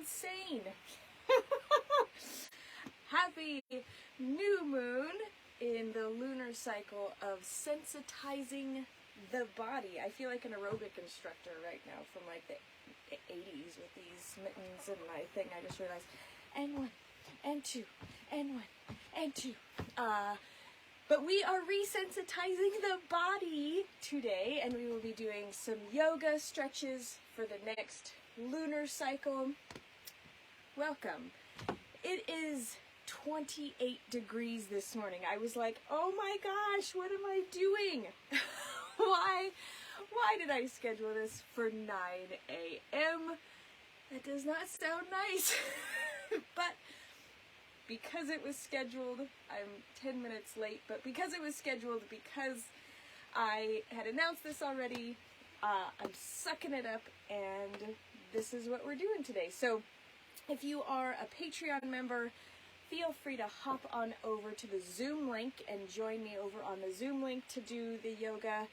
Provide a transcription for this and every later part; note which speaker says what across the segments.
Speaker 1: insane. Happy new moon in the lunar cycle of sensitizing the body. I feel like an aerobic instructor right now from like the 80s with these mittens and my thing. I just realized, and one, and two, and one, and two. But we are resensitizing the body today, and we will be doing some yoga stretches for the next lunar cycle. Welcome. It is 28 degrees this morning. I was like, oh my gosh, what am I doing? Why did I schedule this for 9 a.m.? That does not sound nice. But because it was scheduled, I'm 10 minutes late, but because it was scheduled, because I had announced this already, I'm sucking it up, and this is what we're doing today. So if you are a Patreon member, feel free to hop on over to the Zoom link and join me over on the Zoom link to do the yoga.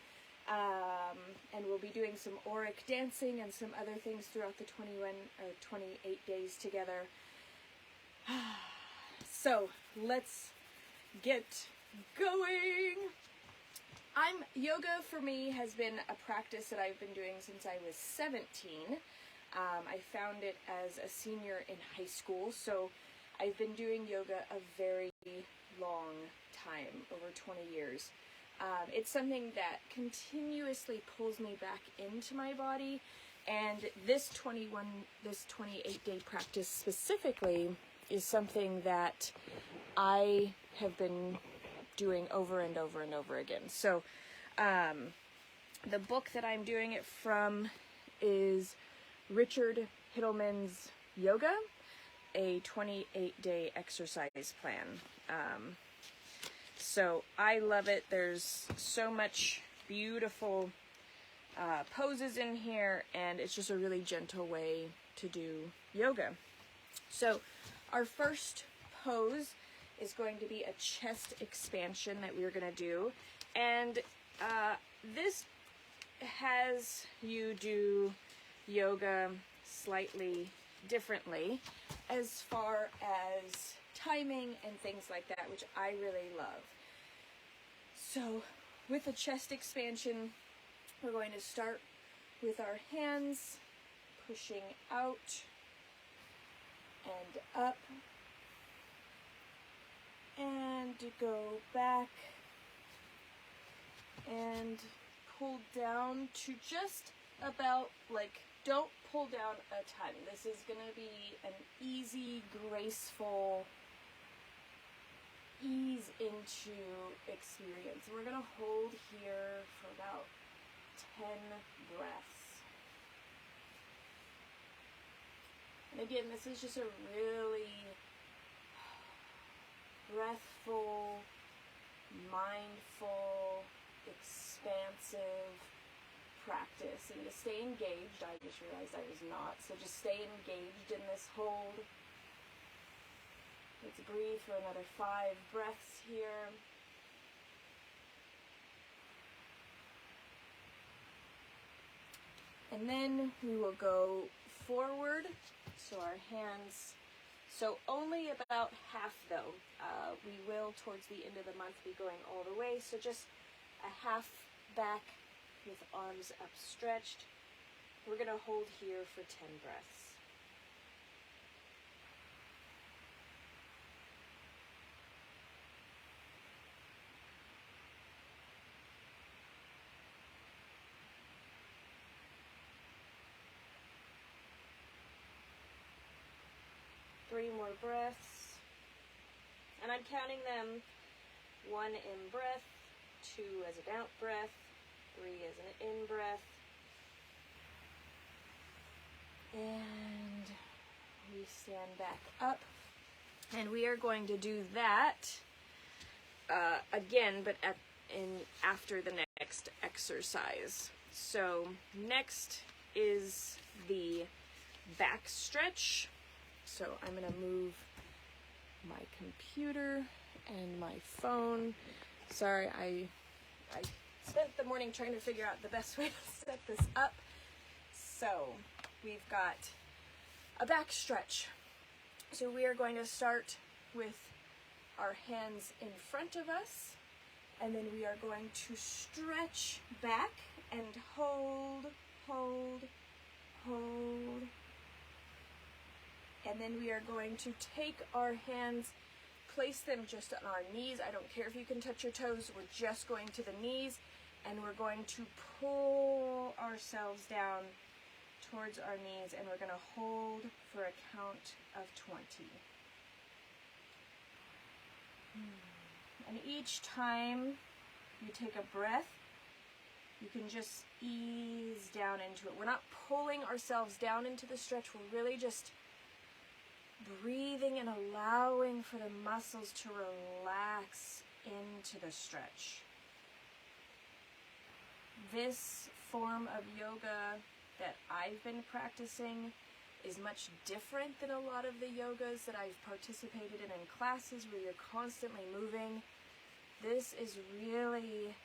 Speaker 1: And we'll be doing some auric dancing and some other things throughout the 28 days together. So let's get going. Yoga for me has been a practice that I've been doing since I was 17. I found it as a senior in high school, so I've been doing yoga a very long time, over 20 years. It's something that continuously pulls me back into my body, and this 28-day practice specifically is something that I have been doing over and over and over again. So the book that I'm doing it from is Richard Hittleman's Yoga, a 28-day exercise plan. So I love it. There's so much beautiful poses in here, and it's just a really gentle way to do yoga. So our first pose is going to be a chest expansion that we're going to do, and this has you do yoga slightly differently as far as timing and things like that, which I really love. So with the chest expansion, we're going to start with our hands pushing out and up, and go back and pull down to just about, like, don't pull down a ton. This is going to be an easy, graceful, ease into experience. We're going to hold here for about 10 breaths. And again, this is just a really breathful, mindful, expansive practice. And to stay engaged, I just realized I was not. So just stay engaged in this hold. Let's breathe for another 5 breaths here. And then we will go forward. So our hands, so only about half though. We will, towards the end of the month, be going all the way. So just a half back with arms upstretched. We're going to hold here for 10 breaths. Three more breaths, and I'm counting them: 1 in breath, 2 as an out breath, 3 as an in breath, and we stand back up, and we are going to do that again, but after the next exercise. So next is the back stretch. So I'm going to move my computer and my phone. Sorry, I spent the morning trying to figure out the best way to set this up. So we've got a back stretch. So we are going to start with our hands in front of us, and then we are going to stretch back and hold, hold, hold. And then we are going to take our hands, place them just on our knees. I don't care if you can touch your toes. We're just going to the knees, and we're going to pull ourselves down towards our knees, and we're going to hold for a count of 20. And each time you take a breath, you can just ease down into it. We're not pulling ourselves down into the stretch. We're really just breathing and allowing for the muscles to relax into the stretch. This form of yoga that I've been practicing is much different than a lot of the yogas that I've participated in classes where you're constantly moving. This is really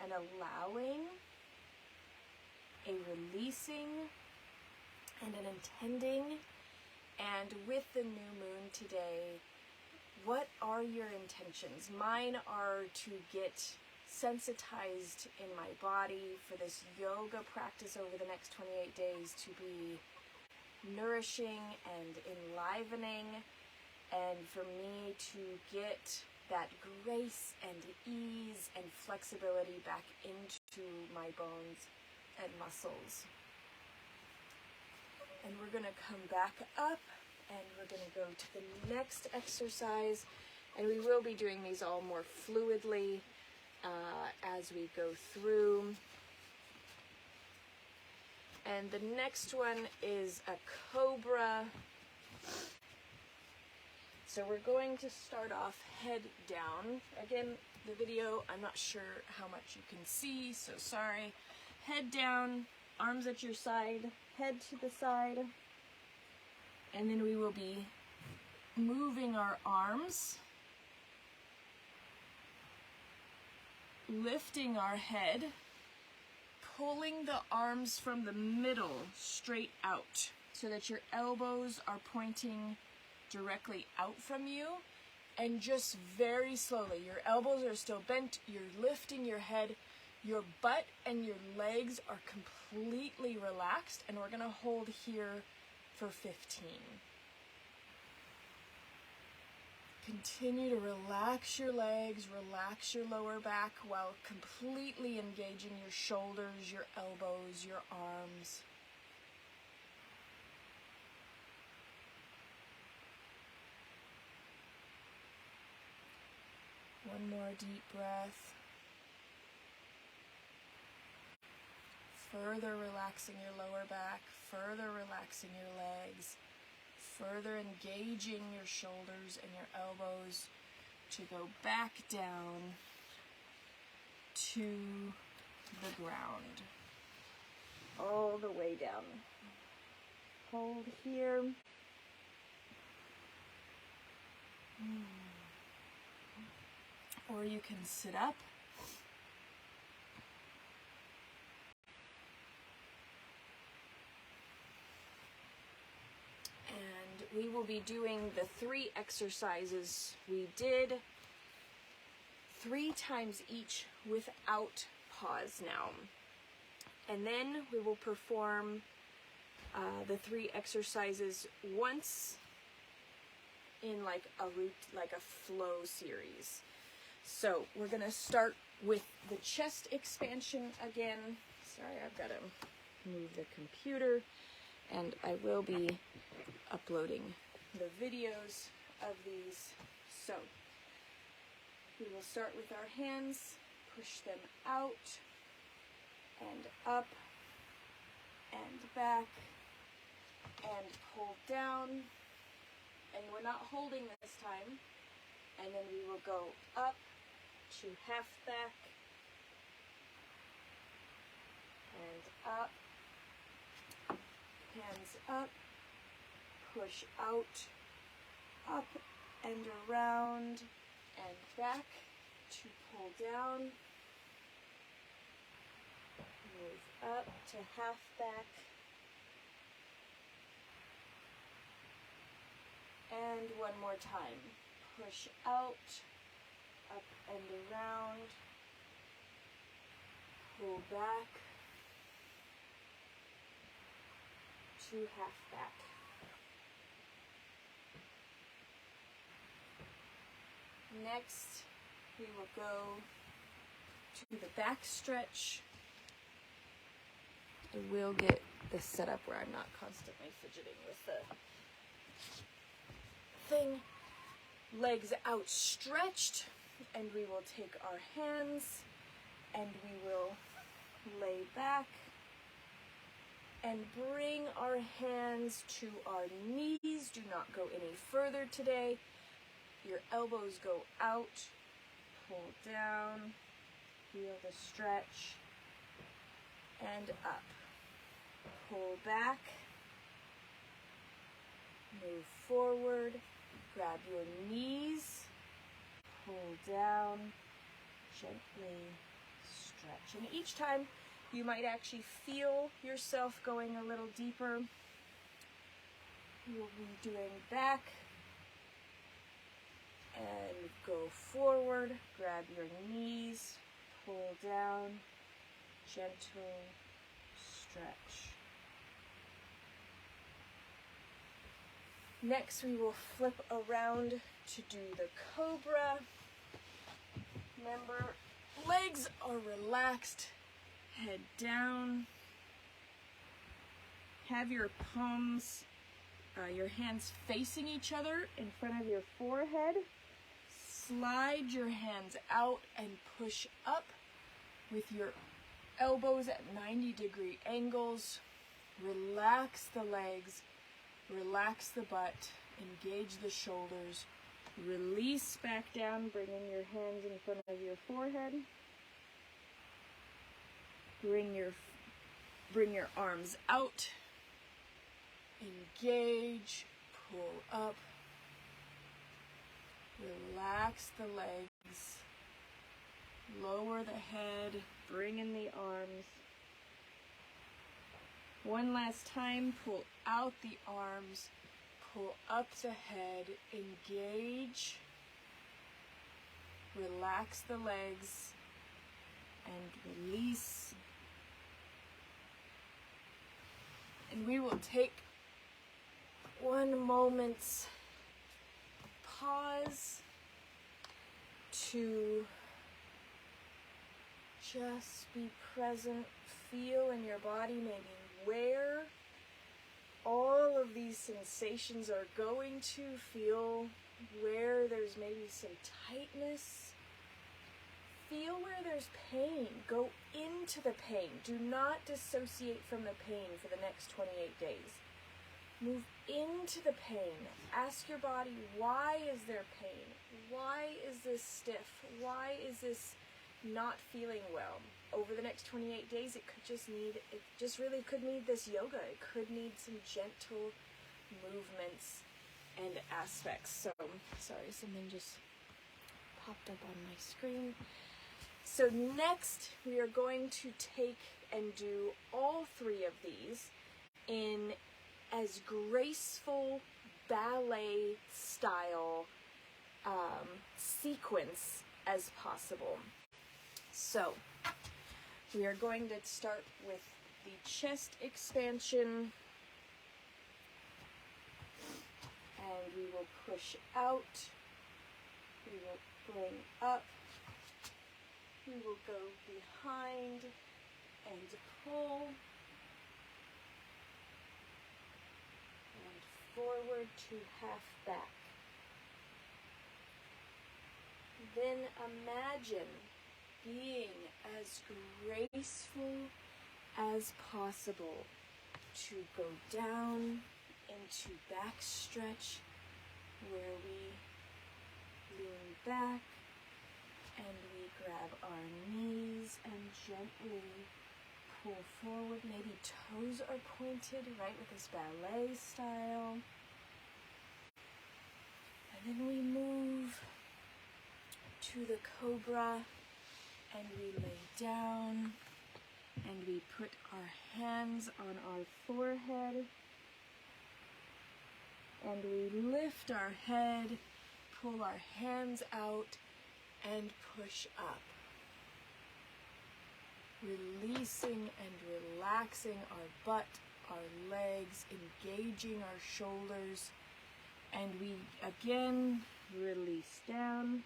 Speaker 1: an allowing, a releasing, and an intending. And with the new moon today, what are your intentions? Mine are to get sensitized in my body for this yoga practice over the next 28 days to be nourishing and enlivening, and for me to get that grace and ease and flexibility back into my bones and muscles. And we're going to come back up, and we're going to go to the next exercise, and we will be doing these all more fluidly as we go through. And the next one is a cobra. So we're going to start off head down. Again, the video, I'm not sure how much you can see, so sorry. Head down, arms at your side, head to the side. And then we will be moving our arms, lifting our head, pulling the arms from the middle straight out so that your elbows are pointing directly out from you, and just very slowly, your elbows are still bent, you're lifting your head, your butt and your legs are completely relaxed, and we're gonna hold here for 15. Continue to relax your legs, relax your lower back while completely engaging your shoulders, your elbows, your arms. One more deep breath. Further relaxing your lower back, further relaxing your legs, further engaging your shoulders and your elbows to go back down to the ground. All the way down. Hold here. Or you can sit up. And we will be doing the 3 exercises we did 3 times each without pause now. And then we will perform the 3 exercises once in like a flow series. So we're gonna start with the chest expansion again. Sorry, I've got to move the computer, and I will be uploading the videos of these. So we will start with our hands, push them out and up and back and pull down, and we're not holding this time, and then we will go up to half back and up, hands up, push out, up and around and back to pull down, move up to half back And one more time. Push out, up and around. Pull back to half back. Next, we will go to the back stretch. I will get this set up where I'm not constantly fidgeting with the thing. Legs outstretched, and we will take our hands and we will lay back and bring our hands to our knees. Do not go any further today. Your elbows go out, pull down, feel the stretch, and up. Pull back, move forward, grab your knees, pull down, gently stretch. And each time you might actually feel yourself going a little deeper. You'll be doing back and go forward, grab your knees, pull down, gentle stretch. Next, we will flip around to do the cobra. Remember, legs are relaxed, head down. Have your palms, your hands facing each other in front of your forehead. Slide your hands out and push up with your elbows at 90-degree angles. Relax the legs, relax the butt, engage the shoulders. Release back down, bringing your hands in front of your forehead. Bring your arms out. Engage, pull up. Relax the legs. Lower the head, bring in the arms. One last time, pull out the arms, pull up the head, engage, relax the legs, and release. And we will take one moment's pause to just be present, feel in your body maybe where all of these sensations are going to. Feel where there's maybe some tightness. Feel where there's pain. Go into the pain. Do not dissociate from the pain for the next 28 days. Move into the pain. Ask your body, why is there pain? Why is this stiff? Why is this not feeling well? Over the next 28 days, it just really could need this yoga. It could need some gentle movements and aspects. So, sorry, something just popped up on my screen. So next, we are going to take and do all three of these in as graceful ballet style sequence as possible. So we are going to start with the chest expansion, and we will push out, we will bring up, we will go behind and pull, and forward to half back. Then imagine being as graceful as possible to go down into back stretch, where we lean back and we grab our knees and gently pull forward. Maybe toes are pointed, right, with this ballet style. And then we move to the cobra, and we lay down, and we put our hands on our forehead, And we lift our head, pull our hands out, and push up. Releasing and relaxing our butt, our legs, engaging our shoulders. And we again release down.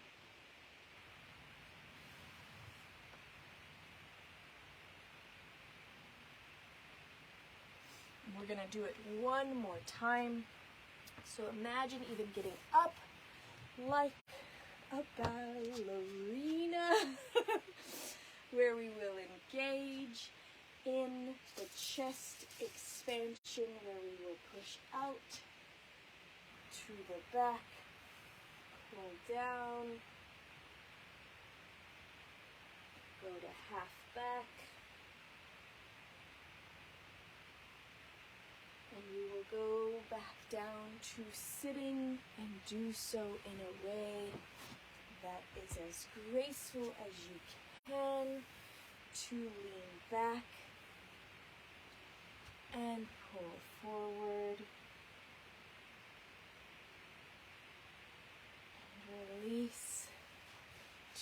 Speaker 1: And we're going to do it one more time. So imagine even getting up like a ballerina, where we will engage in the chest expansion, where we will push out to the back, pull down, go to half back, and we will go back down to sitting and do so in a way that is as graceful as you can, to lean back and pull forward and release,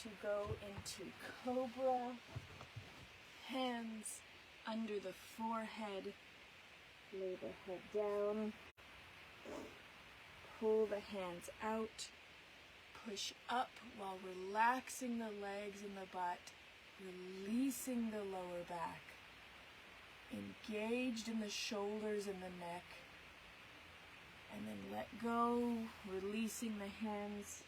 Speaker 1: to go into cobra, hands under the forehead, lay the head down, pull the hands out, push up while relaxing the legs and the butt, releasing the lower back, engaged in the shoulders and the neck, and then let go, releasing the hands.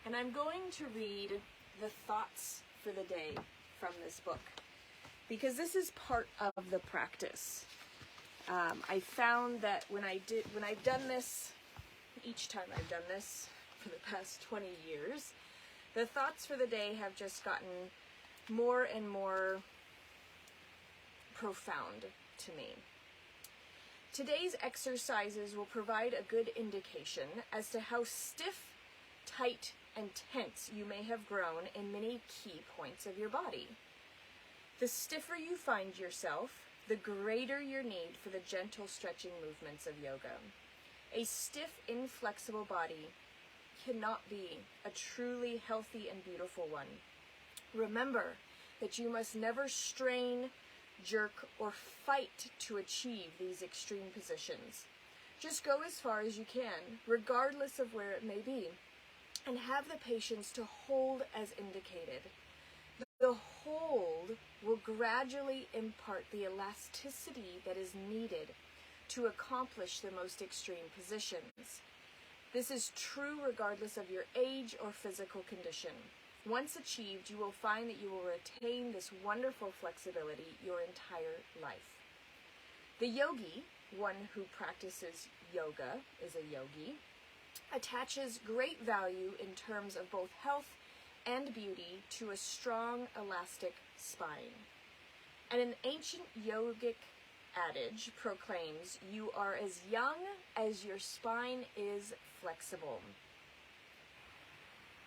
Speaker 1: And I'm going to read the thoughts for the day from this book, because this is part of the practice. I found that when I've done this, each time I've done this for the past 20 years, the thoughts for the day have just gotten more and more profound to me. Today's exercises will provide a good indication as to how stiff, tight, and tense you may have grown in many key points of your body. The stiffer you find yourself, the greater your need for the gentle stretching movements of yoga. A stiff, inflexible body cannot be a truly healthy and beautiful one. Remember that you must never strain, jerk, or fight to achieve these extreme positions. Just go as far as you can, regardless of where it may be, and have the patience to hold as indicated. The hold will gradually impart the elasticity that is needed to accomplish the most extreme positions. This is true regardless of your age or physical condition. Once achieved, you will find that you will retain this wonderful flexibility your entire life. The yogi, one who practices yoga, is a yogi, attaches great value in terms of both health and beauty to a strong, elastic spine. And an ancient yogic adage proclaims, "You are as young as your spine is flexible."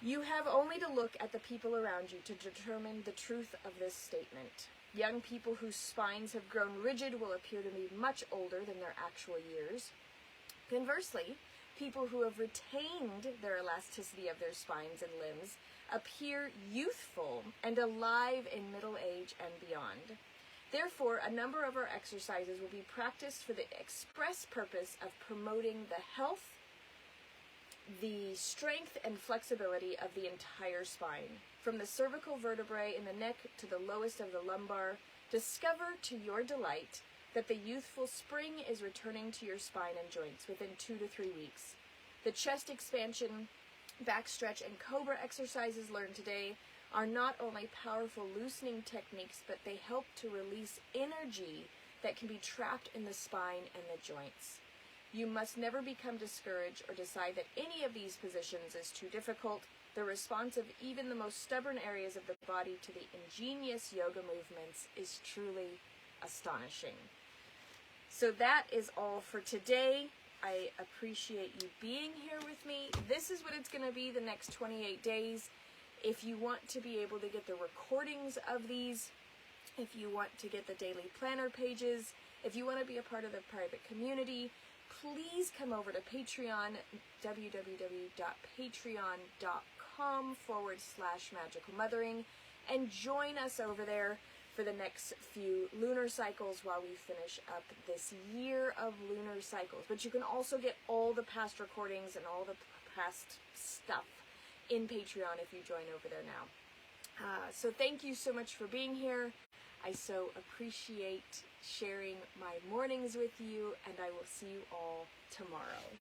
Speaker 1: You have only to look at the people around you to determine the truth of this statement. Young people whose spines have grown rigid will appear to be much older than their actual years. Conversely, people who have retained their elasticity of their spines and limbs appear youthful and alive in middle age and beyond. Therefore, a number of our exercises will be practiced for the express purpose of promoting the health, the strength and flexibility of the entire spine. From the cervical vertebrae in the neck to the lowest of the lumbar, discover to your delight that the youthful spring is returning to your spine and joints within 2 to 3 weeks. The chest expansion, back stretch, and cobra exercises learned today are not only powerful loosening techniques, but they help to release energy that can be trapped in the spine and the joints. You must never become discouraged or decide that any of these positions is too difficult. The response of even the most stubborn areas of the body to the ingenious yoga movements is truly astonishing. So that is all for today. I appreciate you being here with me. This is what it's going to be the next 28 days. If you want to be able to get the recordings of these, if you want to get the daily planner pages, if you want to be a part of the private community, please come over to Patreon, www.patreon.com/magicalmothering, and join us over there for the next few lunar cycles while we finish up this year of lunar cycles. But you can also get all the past recordings and all the past stuff in Patreon if you join over there now. So thank you so much for being here. I so appreciate sharing my mornings with you, and I will see you all tomorrow.